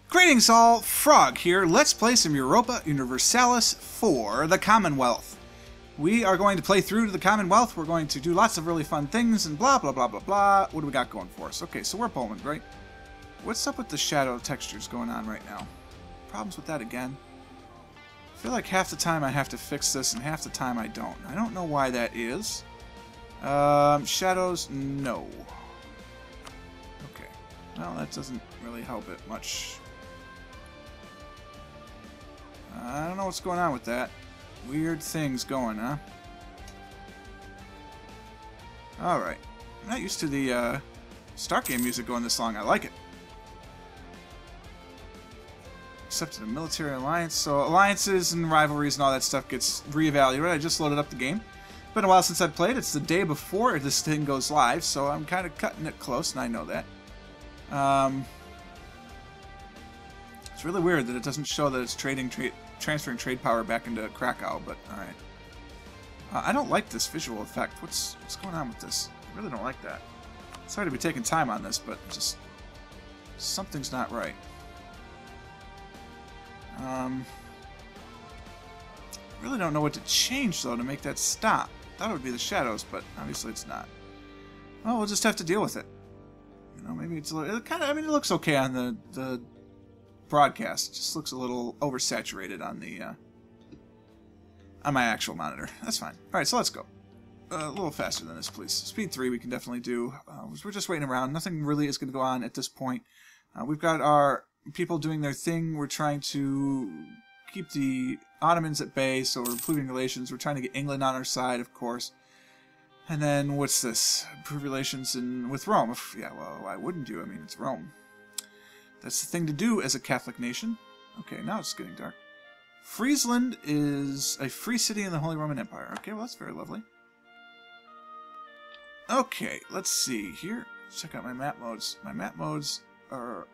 Greetings all, Frog here. Let's play some Europa Universalis for the Commonwealth. We are going to play through to the Commonwealth. We're going to do lots of really fun things and blah blah blah blah blah. What do we got going for us? Okay, so we're Poland, right? What's up with the shadow textures going on right now? Problems with that again? I feel like half the time I have to fix this and half the time I don't. I don't know why that is. Shadows, no. Okay, well that doesn't really help it much. I don't know what's going on with that. Weird things going, huh? Alright. I'm not used to the start game music going this long. I like it. Accepted a military alliance. So alliances and rivalries and all that stuff gets reevaluated. I just loaded up the game. It's been a while since I've played. It's the day before this thing goes live, so I'm kind of cutting it close, and I know that. It's really weird that it doesn't show that it's transferring trade power back into Krakow, but alright. I don't like this visual effect. What's going on with this? I really don't like that. Sorry to be taking time on this, but just something's not right. Really don't know what to change though to make that stop. Thought it would be the shadows, but obviously it's not. Well, we'll just have to deal with it. You know, maybe it's a little, it looks okay on the broadcast. It just looks a little oversaturated on the on my actual monitor. That's fine. All right, so let's go. A little faster than this, please. Speed 3 we can definitely do. We're just waiting around. Nothing really is going to go on at this point. We've got our people doing their thing. We're trying to keep the Ottomans at bay, so we're improving relations. We're trying to get England on our side, of course. And then what's this? Improve relations with Rome. Yeah, well, why wouldn't you? I mean, it's Rome. That's the thing to do as a Catholic nation. Okay, now it's getting dark. Friesland is a free city in the Holy Roman Empire. Okay, well, that's very lovely. Okay, let's see here. Check out my map modes. My map modes are,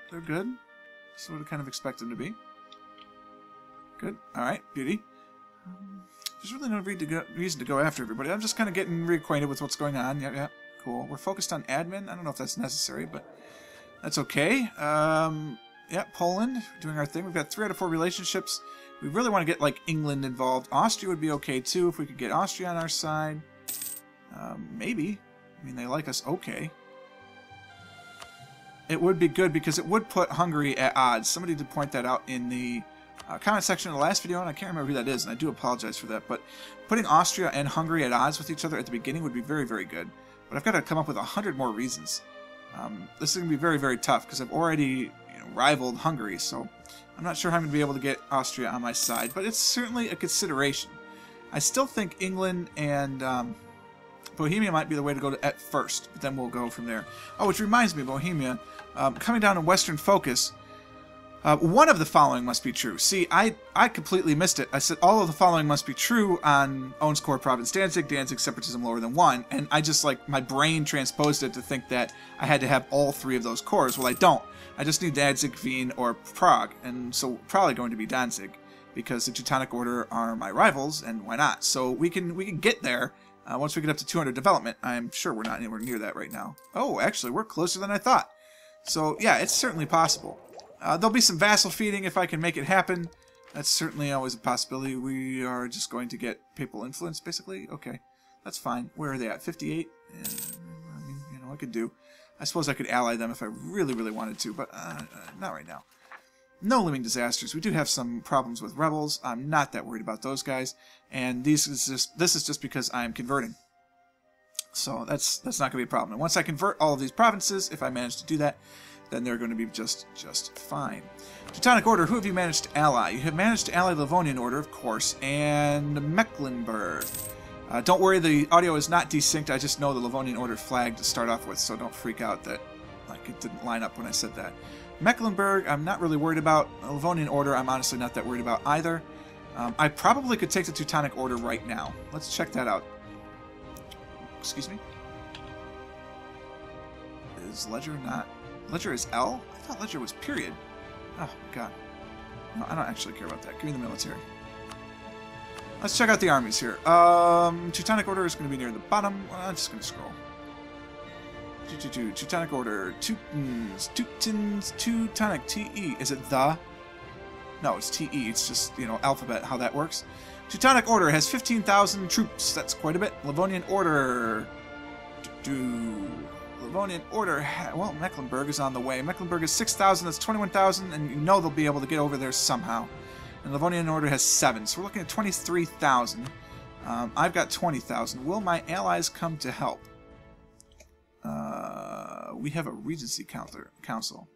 they're good. That's what I kind of expect them to be. Good. Alright, beauty. There's really no reason to go after everybody. I'm just kind of getting reacquainted with what's going on. Yeah, cool. We're focused on admin. I don't know if that's necessary, but that's okay. Yeah, Poland, doing our thing. We've got 3 out of 4 relationships. We really want to get, like, England involved. Austria would be okay, too, if we could get Austria on our side. Maybe. I mean, they like us okay. It would be good because it would put Hungary at odds. Somebody did point that out in the comment section of the last video, and I can't remember who that is, and I do apologize for that. But putting Austria and Hungary at odds with each other at the beginning would be very, very good. But I've got to come up with 100 more reasons. This is going to be very, very tough because I've already rivaled Hungary, so I'm not sure how I'm going to be able to get Austria on my side, but it's certainly a consideration. I still think England and Bohemia might be the way to go at first, but then we'll go from there. Oh, which reminds me, Bohemia, coming down in Western focus, one of the following must be true. See, I completely missed it. I said all of the following must be true on Owns Core Province Danzig, separatism lower than 1, and I just, like, my brain transposed it to think that I had to have all 3 of those cores. Well, I don't. I just need Danzig, Wien, or Prague, and so probably going to be Danzig, because the Teutonic Order are my rivals, and why not? So we can get there once we get up to 200 development. I'm sure we're not anywhere near that right now. Oh, actually, we're closer than I thought. So, yeah, it's certainly possible. There'll be some vassal feeding if I can make it happen. That's certainly always a possibility. We are just going to get papal influence, basically. Okay, that's fine. Where are they at? 58? I mean, you know, I could do. I suppose I could ally them if I really, really wanted to, but not right now. No looming disasters. We do have some problems with rebels. I'm not that worried about those guys, and this is just because I'm converting. So that's not going to be a problem. And once I convert all of these provinces, if I manage to do that, then they're going to be just fine. Teutonic Order, who have you managed to ally? You have managed to ally Livonian Order, of course, and Mecklenburg. Don't worry, the audio is not desynced. I just know the Livonian Order flag to start off with, so don't freak out that like it didn't line up when I said that. Mecklenburg, I'm not really worried about. Livonian Order, I'm honestly not that worried about either. I probably could take the Teutonic Order right now. Let's check that out. Excuse me? Is Ledger not... Ledger is L? I thought Ledger was period. Oh, God. No, I don't actually care about that. Give me the military. Let's check out the armies here. Teutonic Order is going to be near the bottom. I'm just going to scroll. Teutonic Order. Teutonic. T-E. Is it the? No, it's T-E. It's just, you know, alphabet, how that works. Teutonic Order has 15,000 troops. That's quite a bit. Livonian Order. Livonian Order. Well, Mecklenburg is on the way. Mecklenburg is 6,000. That's 21,000. And you know they'll be able to get over there somehow. And Livonian Order has 7. So we're looking at 23,000. I've got 20,000. Will my allies come to help? We have a Regency Council.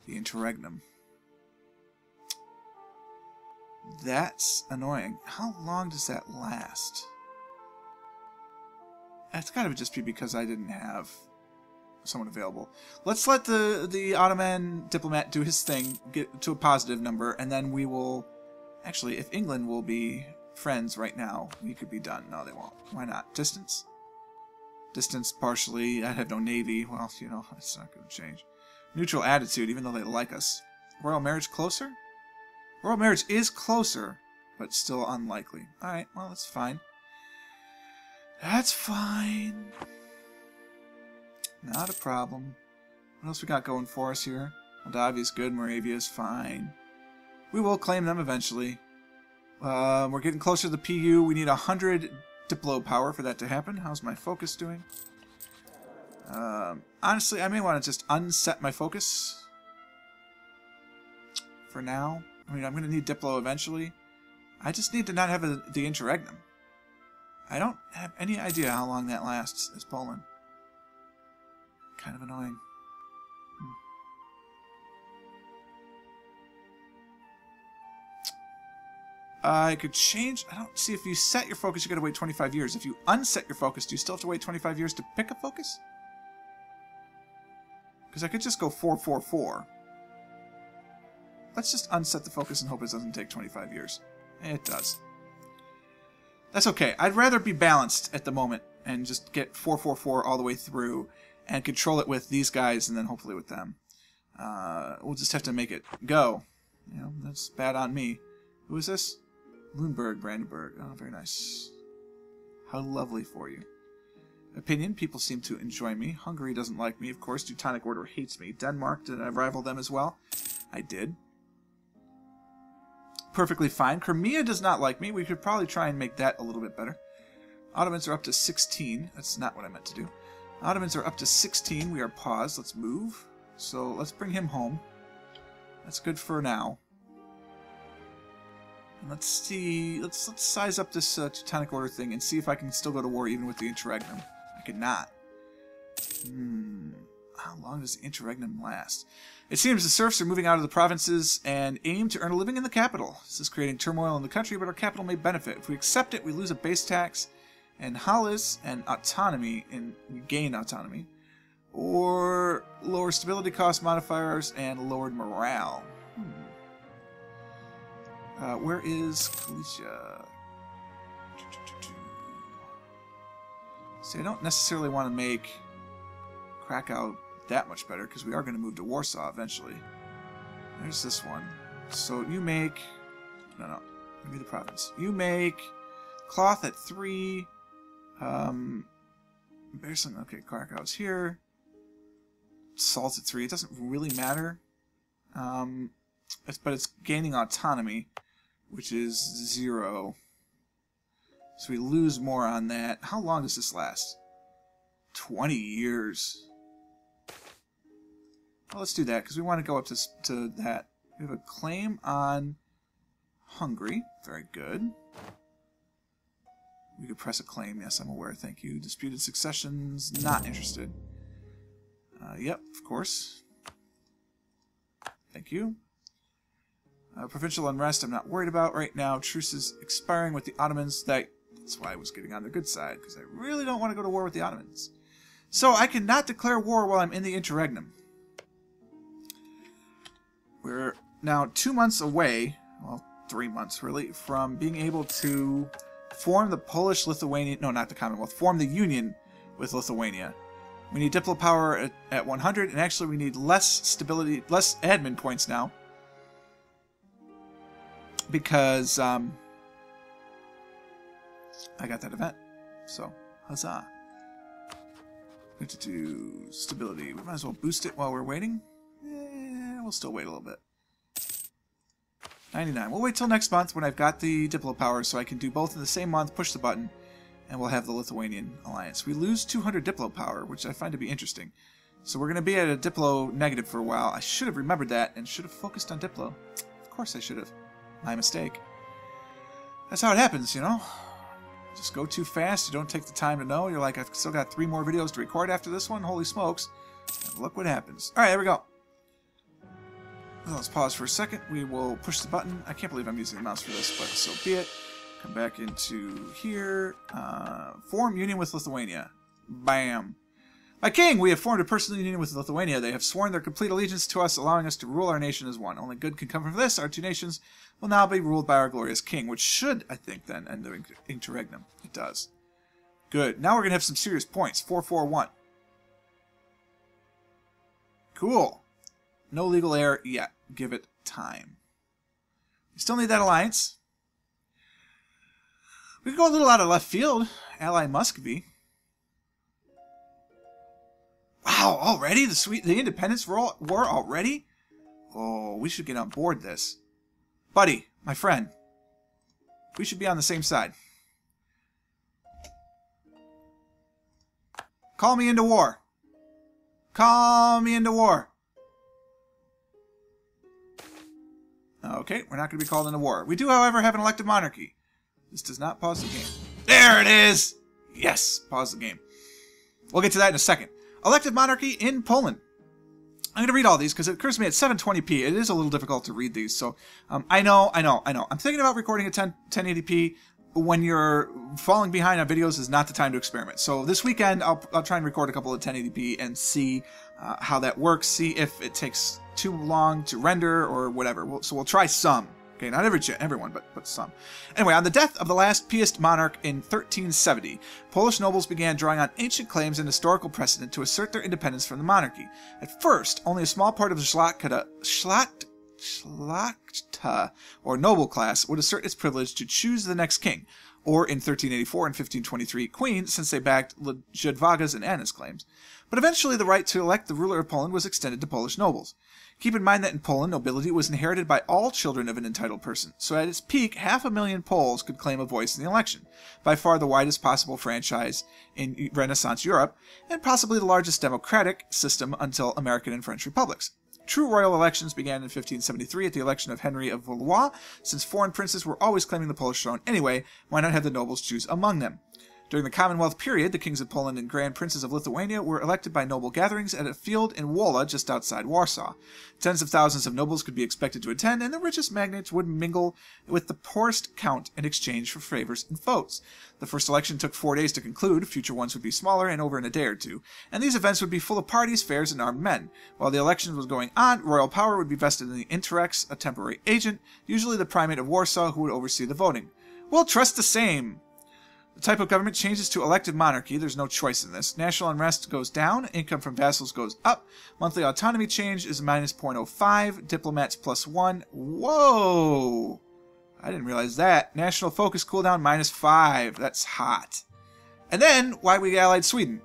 The Interregnum. That's annoying. How long does that last? It's gotta just be because I didn't have someone available. Let's let the Ottoman diplomat do his thing, get to a positive number, and then we will... Actually, if England will be friends right now, we could be done. No, they won't. Why not? Distance? Distance partially. I have no navy. Well, you know, it's not going to change. Neutral attitude, even though they like us. Royal marriage closer? Royal marriage is closer, but still unlikely. Alright, well, that's fine. That's fine. Not a problem. What else we got going for us here? Moldavia's good. Moravia's fine. We will claim them eventually. We're getting closer to the PU. We need 100 Diplo power for that to happen. How's my focus doing? Honestly, I may want to just unset my focus for now. I mean, I'm going to need Diplo eventually. I just need to not have the Interregnum. I don't have any idea how long that lasts as Poland. Kind of annoying. I could change... I don't see, if you set your focus, you got to wait 25 years. If you unset your focus, do you still have to wait 25 years to pick a focus? Because I could just go 4-4-4. Let's just unset the focus and hope it doesn't take 25 years. It does. That's okay. I'd rather be balanced at the moment and just get 4-4-4 all the way through and control it with these guys and then hopefully with them. We'll just have to make it go. You know, that's bad on me. Who is this? Lundberg, Brandenburg. Oh, very nice. How lovely for you. Opinion, people seem to enjoy me. Hungary doesn't like me, of course. Teutonic Order hates me. Denmark, did I rival them as well? I did. Perfectly fine. Crimea does not like me. We could probably try and make that a little bit better. Ottomans are up to 16. That's not what I meant to do. Ottomans are up to 16. We are paused. Let's move. So let's bring him home. That's good for now. And let's see. Let's size up this Teutonic Order thing and see if I can still go to war even with the Interregnum. I could not. How long does the Interregnum last? It seems the serfs are moving out of the provinces and aim to earn a living in the capital. This is creating turmoil in the country, but our capital may benefit. If we accept it, we lose a base tax and Hallis and autonomy, and we gain autonomy. Or lower stability cost modifiers and lowered morale. Where is Galicia? See, I don't necessarily want to make Krakow that much better, because we are going to move to Warsaw eventually. There's this one. So you make... No. Give me the province. You make cloth at 3. There's some... Okay, Krakow's here. Salt at 3. It doesn't really matter. But it's gaining autonomy, which is 0. So we lose more on that. How long does this last? 20 years. Well, let's do that, because we want to go up to that. We have a claim on Hungary. Very good. We could press a claim. Yes, I'm aware. Thank you. Disputed successions. Not interested. Yep, of course. Thank you. Provincial unrest I'm not worried about right now. Truce is expiring with the Ottomans. That's why I was getting on their good side, because I really don't want to go to war with the Ottomans. So I cannot declare war while I'm in the Interregnum. We're now 2 months away, well, 3 months really, from being able to form the Polish-Lithuanian, no, not the Commonwealth, form the Union with Lithuania. We need Diplo power at 100, and actually we need less stability, less admin points now. Because, I got that event. So, huzzah. Stability. We might as well boost it while we're waiting. We'll still wait a little bit. 99. We'll wait till next month when I've got the Diplo power so I can do both in the same month, push the button, and we'll have the Lithuanian alliance. We lose 200 Diplo power, which I find to be interesting. So we're going to be at a Diplo negative for a while. I should have remembered that and should have focused on Diplo. Of course I should have. My mistake. That's how it happens, you know? Just go too fast. You don't take the time to know. You're like, I've still got 3 more videos to record after this one. Holy smokes. And look what happens. Alright, there we go. Let's pause for a second. We will push the button. I can't believe I'm using the mouse for this, but so be it. Come back into here. Form union with Lithuania. Bam. My king, we have formed a personal union with Lithuania. They have sworn their complete allegiance to us, allowing us to rule our nation as one. Only good can come from this. Our 2 nations will now be ruled by our glorious king, which should, I think, then end the Interregnum. It does. Good. Now we're going to have some serious points. 441. Cool. No legal heir yet. Give it time. We still need that alliance. We could go a little out of left field. Ally Muscovy. Wow, already? The independence war already? Oh, we should get on board this. Buddy, my friend. We should be on the same side. Call me into war. Call me into war. Okay, we're not going to be called into war. We do, however, have an elected monarchy. This does not pause the game. There it is! Yes, pause the game. We'll get to that in a second. Elected monarchy in Poland. I'm going to read all these because it occurs to me at 720p. It is a little difficult to read these, so I know. I'm thinking about recording at 1080p. When you're falling behind on videos is not the time to experiment. So this weekend, I'll try and record a couple of 1080p and see how that works. See if it takes too long to render or whatever. So we'll try some. Okay, not everyone, but some. Anyway, on the death of the last Piast monarch in 1370, Polish nobles began drawing on ancient claims and historical precedent to assert their independence from the monarchy. At first, only a small part of the Szlachta, or noble class, would assert its privilege to choose the next king, or in 1384 and 1523, queen, since they backed Jadwaga's and Anna's claims. But eventually the right to elect the ruler of Poland was extended to Polish nobles. Keep in mind that in Poland, nobility was inherited by all children of an entitled person, so at its peak, 500,000 Poles could claim a voice in the election, by far the widest possible franchise in Renaissance Europe, and possibly the largest democratic system until American and French republics. True royal elections began in 1573 at the election of Henry of Valois. Since foreign princes were always claiming the Polish throne anyway, why not have the nobles choose among them? During the Commonwealth period, the kings of Poland and grand princes of Lithuania were elected by noble gatherings at a field in Wola just outside Warsaw. Tens of thousands of nobles could be expected to attend, and the richest magnates would mingle with the poorest count in exchange for favors and votes. The first election took 4 days to conclude, future ones would be smaller and over in a day or two, and these events would be full of parties, fairs, and armed men. While the election was going on, royal power would be vested in the Interrex, a temporary agent, usually the primate of Warsaw, who would oversee the voting. We'll trust the same. The type of government changes to elected monarchy. There's no choice in this. National unrest goes down. Income from vassals goes up. Monthly autonomy change is minus 0.05. Diplomats +1. Whoa! I didn't realize that. National focus cooldown -5. That's hot. And then, why we allied Sweden?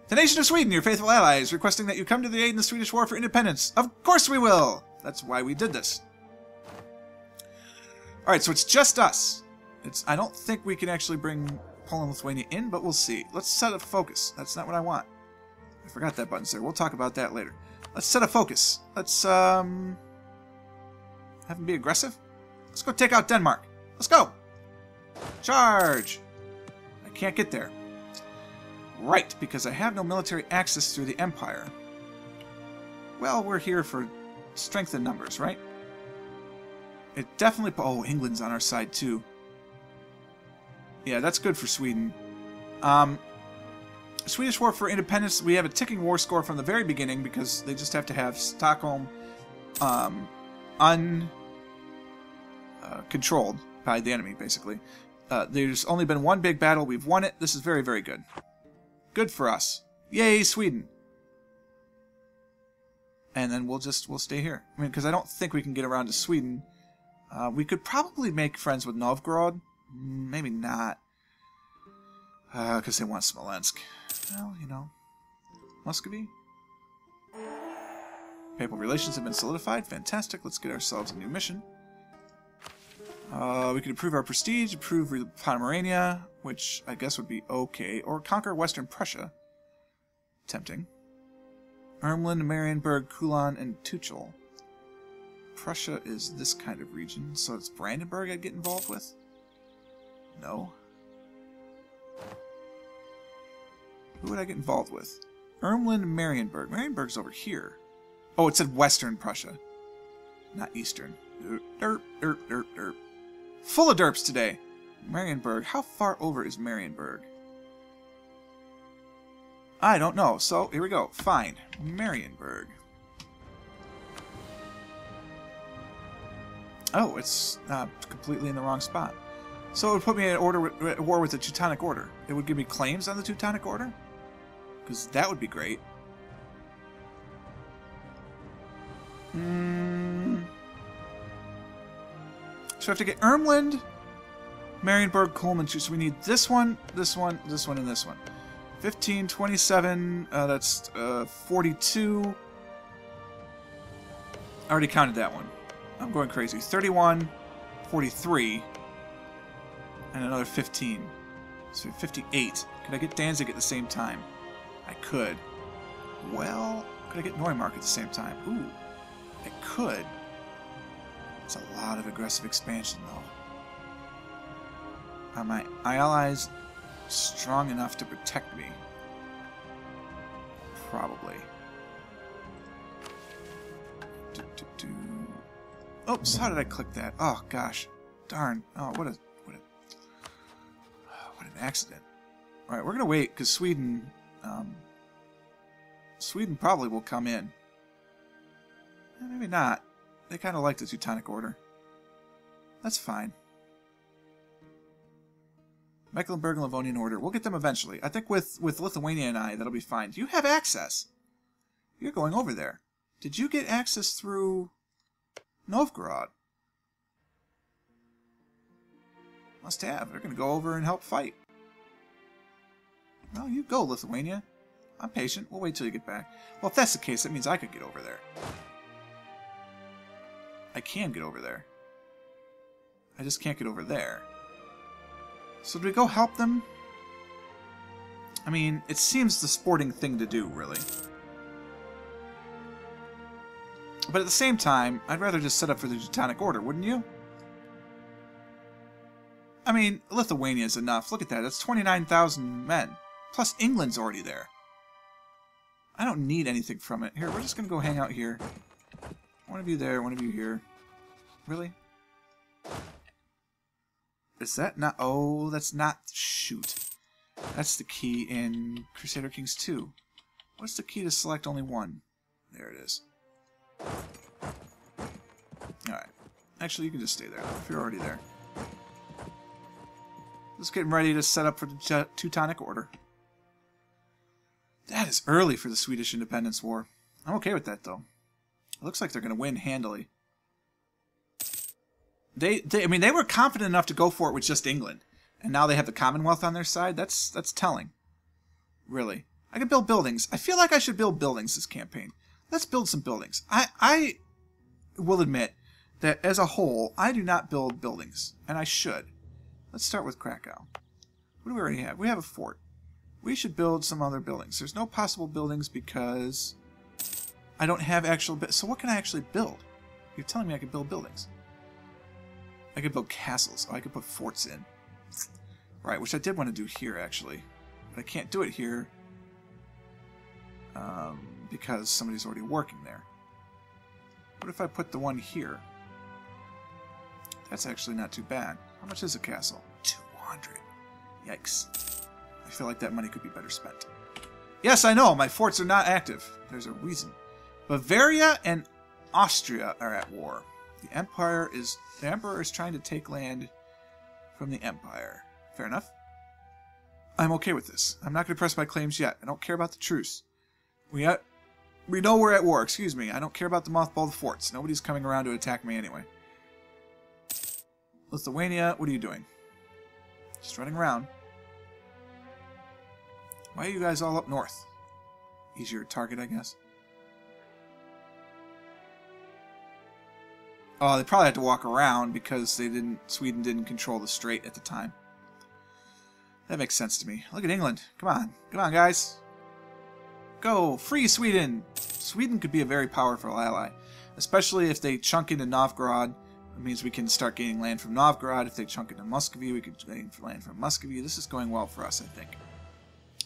The nation of Sweden, your faithful allies, requesting that you come to the aid in the Swedish war for independence. Of course we will! That's why we did this. Alright, so it's just us. I don't think we can actually bring Poland and Lithuania in, but we'll see. Let's set a focus. That's not what I want. I forgot that button's there. We'll talk about that later. Let's set a focus. Let's, have them be aggressive. Let's go take out Denmark. Let's go! Charge! I can't get there. Right, because I have no military access through the Empire. Well, we're here for strength in numbers, right? It definitely... Oh, England's on our side, too. Yeah, that's good for Sweden. Swedish War for Independence, we have a ticking war score from the very beginning because they just have to have Stockholm controlled by the enemy, basically. There's only been one big battle. We've won it. This is very, very good. Good for us. Yay, Sweden. And then we'll stay here. I mean, because I don't think we can get around to Sweden. We could probably make friends with Novgorod. Maybe not. Because they want Smolensk. Well, you know, Muscovy. Papal relations have been solidified. Fantastic. Let's get ourselves a new mission. We could improve our prestige, improve Pomerania, which I guess would be okay, or conquer Western Prussia. Tempting. Ermland, Marienburg, Kulan, and Tuchel. Prussia is this kind of region, so it's Brandenburg I'd get involved with? No. Who would I get involved with? Ermland, Marienburg. Marienburg's over here. Oh, it said Western Prussia, not Eastern. Derp, derp, derp, derp. Full of derps today. Marienburg. How far over is Marienburg? I don't know. So, here we go. Fine. Marienburg. Oh, it's completely in the wrong spot. So it would put me at war with the Teutonic Order. It would give me claims on the Teutonic Order? Because that would be great. So I have to get Ermland, Marienburg, Coleman. So we need this one, this one, this one, and this one. 15, 27, that's 42. I already counted that one. I'm going crazy. 31, 43, and another 15. So 58. Could I get Danzig at the same time? I could. Well, could I get Neumark at the same time? Ooh, I could. It's a lot of aggressive expansion, though. Are my allies strong enough to protect me? Probably. Oops, how did I click that? Oh gosh, darn! Oh, what an accident! All right, we're gonna wait because Sweden probably will come in. Maybe not. They kind of like the Teutonic Order. That's fine. Mecklenburg and Livonian Order. We'll get them eventually. I think with Lithuania and I, that'll be fine. You have access. You're going over there. Did you get access through Novgorod? Must have. They're going to go over and help fight. Well, you go, Lithuania. I'm patient. We'll wait till you get back. Well, if that's the case, that means I could get over there. I can get over there. I just can't get over there. So do we go help them? I mean, it seems the sporting thing to do, really. But at the same time, I'd rather just set up for the Teutonic Order, wouldn't you? I mean, Lithuania is enough. Look at that. That's 29,000 men. Plus England's already there. I don't need anything from it. Here, we're just going to go hang out here. One of you there, one of you here. Really? Is that not... Oh, that's not... Shoot. That's the key in Crusader Kings 2. What's the key to select only one? There it is. Alright. Actually, you can just stay there if you're already there. Just getting ready to set up for the Teutonic Order. That is early for the Swedish Independence War. I'm okay with that, though. It looks like they're going to win handily. I mean, they were confident enough to go for it with just England. And now they have the Commonwealth on their side. That's telling. Really. I can build buildings. I feel like I should build buildings this campaign. Let's build some buildings. I will admit that as a whole, I do not build buildings. And I should. Let's start with Krakow. What do we already have? We have a fort. We should build some other buildings. There's no possible buildings because I don't have actual... So what can I actually build? You're telling me I can build buildings. I could build castles. Oh, I could put forts in. Right, which I did want to do here, actually. But I can't do it here because somebody's already working there. What if I put the one here? That's actually not too bad. How much is a castle? 200. Yikes. I feel like that money could be better spent. Yes, I know, my forts are not active. There's a reason. Bavaria and Austria are at war. The Emperor is trying to take land from the Empire. Fair enough. I'm okay with this. I'm not going to press my claims yet. I don't care about the truce. We know we're at war. Excuse me. I don't care about the mothballed forts. Nobody's coming around to attack me anyway. Lithuania, what are you doing? Just running around. Why are you guys all up north? easier to target, I guess. Oh, they probably had to walk around because Sweden didn't control the strait at the time. That makes sense to me. Look at England. Come on. Come on, guys. Go! Free Sweden! Sweden could be a very powerful ally. Especially if they chunk into Novgorod. It means we can start gaining land from Novgorod. If they chunk into Muscovy, we could gain land from Muscovy. This is going well for us, I think.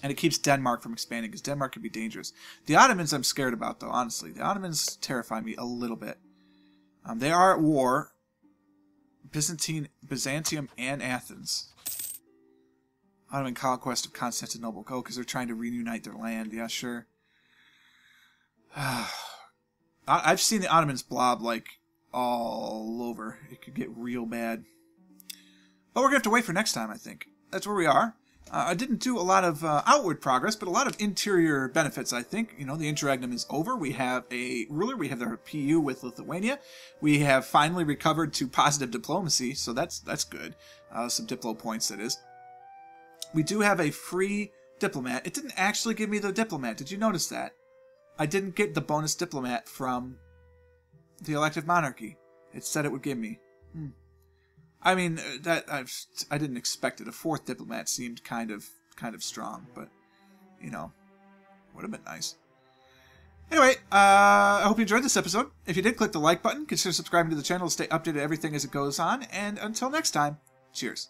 And it keeps Denmark from expanding, because Denmark could be dangerous. The Ottomans I'm scared about, though, honestly. The Ottomans terrify me a little bit. They are at war. Byzantium and Athens. Ottoman conquest of Constantinople. Oh, because they're trying to reunite their land. Yeah, sure. I've seen the Ottomans blob, like, all over. It could get real bad. But we're going to have to wait for next time, I think. That's where we are. I didn't do a lot of outward progress, but a lot of interior benefits, I think. You know, the Interregnum is over. We have a ruler. We have our PU with Lithuania. We have finally recovered to positive diplomacy, so that's good. Some diplo points, that is. We do have a free diplomat. It didn't actually give me the diplomat. Did you notice that? I didn't get the bonus diplomat from the elective monarchy. It said it would give me. I mean, I didn't expect it. A fourth diplomat seemed kind of strong, but you know, would have been nice. Anyway, I hope you enjoyed this episode. If you did, click the like button. Consider subscribing to the channel to stay updated on everything as it goes on. And until next time, cheers.